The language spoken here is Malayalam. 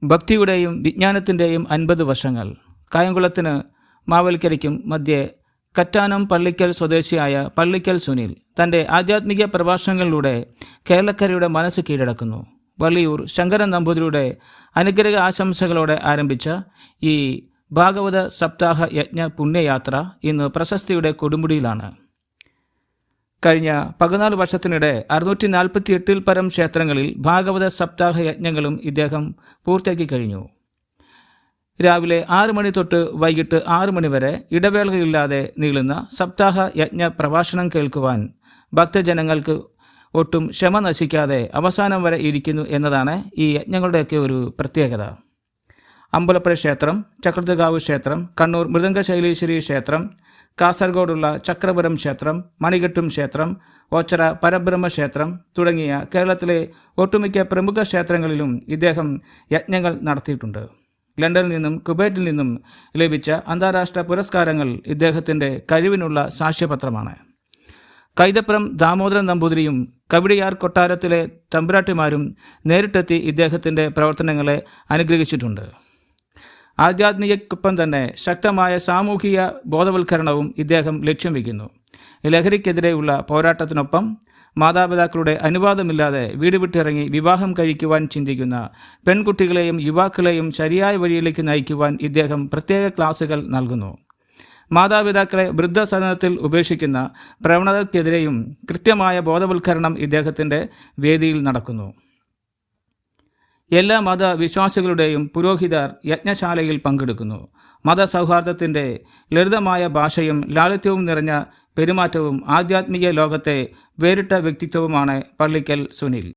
ഭക്തിയുടെയും വിജ്ഞാനത്തിൻ്റെയും 50 വർഷങ്ങൾ. കായംകുളത്തിന് മാവേലിക്കരയ്ക്കും മധ്യേ കറ്റാനം പള്ളിക്കൽ സ്വദേശിയായ പള്ളിക്കൽ സുനിൽ തൻ്റെ ആധ്യാത്മിക പ്രഭാഷണങ്ങളിലൂടെ കേരളക്കരയുടെ മനസ്സ് കീഴടക്കുന്നു. വള്ളിയൂർ ശങ്കരൻ നമ്പൂതിരിയുടെ അനുഗ്രഹ ആശംസകളോടെ ആരംഭിച്ച ഈ ഭാഗവത സപ്താഹ യജ്ഞ പുണ്യയാത്ര ഇന്ന് പ്രശസ്തിയുടെ കൊടുമുടിയിലാണ്. കഴിഞ്ഞ 14 വർഷത്തിനിടെ 648 പരം ക്ഷേത്രങ്ങളിൽ ഭാഗവത സപ്താഹ യജ്ഞങ്ങളും ഇദ്ദേഹം പൂർത്തിയാക്കി കഴിഞ്ഞു. രാവിലെ 6 മണി തൊട്ട് വൈകിട്ട് 6 മണി വരെ ഇടവേളയില്ലാതെ നീളുന്ന സപ്താഹ യജ്ഞ പ്രഭാഷണം കേൾക്കുവാൻ ഭക്തജനങ്ങൾക്ക് ഒട്ടും ക്ഷമ നശിക്കാതെ അവസാനം വരെ ഇരിക്കുന്നു എന്നതാണ് ഈ യജ്ഞങ്ങളുടെയൊക്കെ ഒരു പ്രത്യേകത. അമ്പലപ്പുഴ ക്ഷേത്രം, ചക്രത്തുകാവ് ക്ഷേത്രം, കണ്ണൂർ മൃദംഗശൈലീശ്വരി ക്ഷേത്രം, കാസർഗോഡുള്ള ചക്രപുരം ക്ഷേത്രം, മണികെട്ടും ക്ഷേത്രം, ഓച്ചറ പരബ്രഹ്മ ക്ഷേത്രം തുടങ്ങിയ കേരളത്തിലെ ഒട്ടുമിക്ക പ്രമുഖ ക്ഷേത്രങ്ങളിലും ഇദ്ദേഹം യജ്ഞങ്ങൾ നടത്തിയിട്ടുണ്ട്. ലണ്ടനിൽ നിന്നും കുവൈറ്റിൽ നിന്നും ലഭിച്ച അന്താരാഷ്ട്ര പുരസ്കാരങ്ങൾ ഇദ്ദേഹത്തിൻ്റെ കഴിവിനുള്ള സാക്ഷ്യപത്രമാണ്. കൈതപ്പുറം ദാമോദരൻ നമ്പൂതിരിയും കവിടിയാർ കൊട്ടാരത്തിലെ തമ്പുരാട്ടിമാരും നേരിട്ടെത്തി ഇദ്ദേഹത്തിൻ്റെ പ്രവർത്തനങ്ങളെ അനുഗ്രഹിച്ചിട്ടുണ്ട്. ആധ്യാത്മികക്കൊപ്പം തന്നെ ശക്തമായ സാമൂഹിക ബോധവൽക്കരണവും ഇദ്ദേഹം ലക്ഷ്യം വയ്ക്കുന്നു. ലഹരിക്കെതിരെയുള്ള പോരാട്ടത്തിനൊപ്പം മാതാപിതാക്കളുടെ അനുവാദമില്ലാതെ വീട് വിട്ടിറങ്ങി വിവാഹം കഴിക്കുവാൻ ചിന്തിക്കുന്ന പെൺകുട്ടികളെയും യുവാക്കളെയും ശരിയായ വഴിയിലേക്ക് നയിക്കുവാൻ ഇദ്ദേഹം പ്രത്യേക ക്ലാസുകൾ നൽകുന്നു. മാതാപിതാക്കളെ വൃദ്ധസദനത്തിൽ ഉപേക്ഷിക്കുന്ന പ്രവണതയ്ക്കെതിരെയും കൃത്യമായ ബോധവൽക്കരണം ഇദ്ദേഹത്തിൻ്റെ വേദിയിൽ നടക്കുന്നു. എല്ലാ മതവിശ്വാസികളുടെയും പുരോഹിതർ യജ്ഞശാലയിൽ പങ്കെടുക്കുന്നു. മതസൗഹാർദ്ദത്തിൻ്റെ ലളിതമായ ഭാഷയും ലാളിത്യവും നിറഞ്ഞ പെരുമാറ്റവും ആധ്യാത്മിക ലോകത്തെ വേറിട്ട വ്യക്തിത്വവുമാണ് പള്ളിക്കൽ സുനിൽ.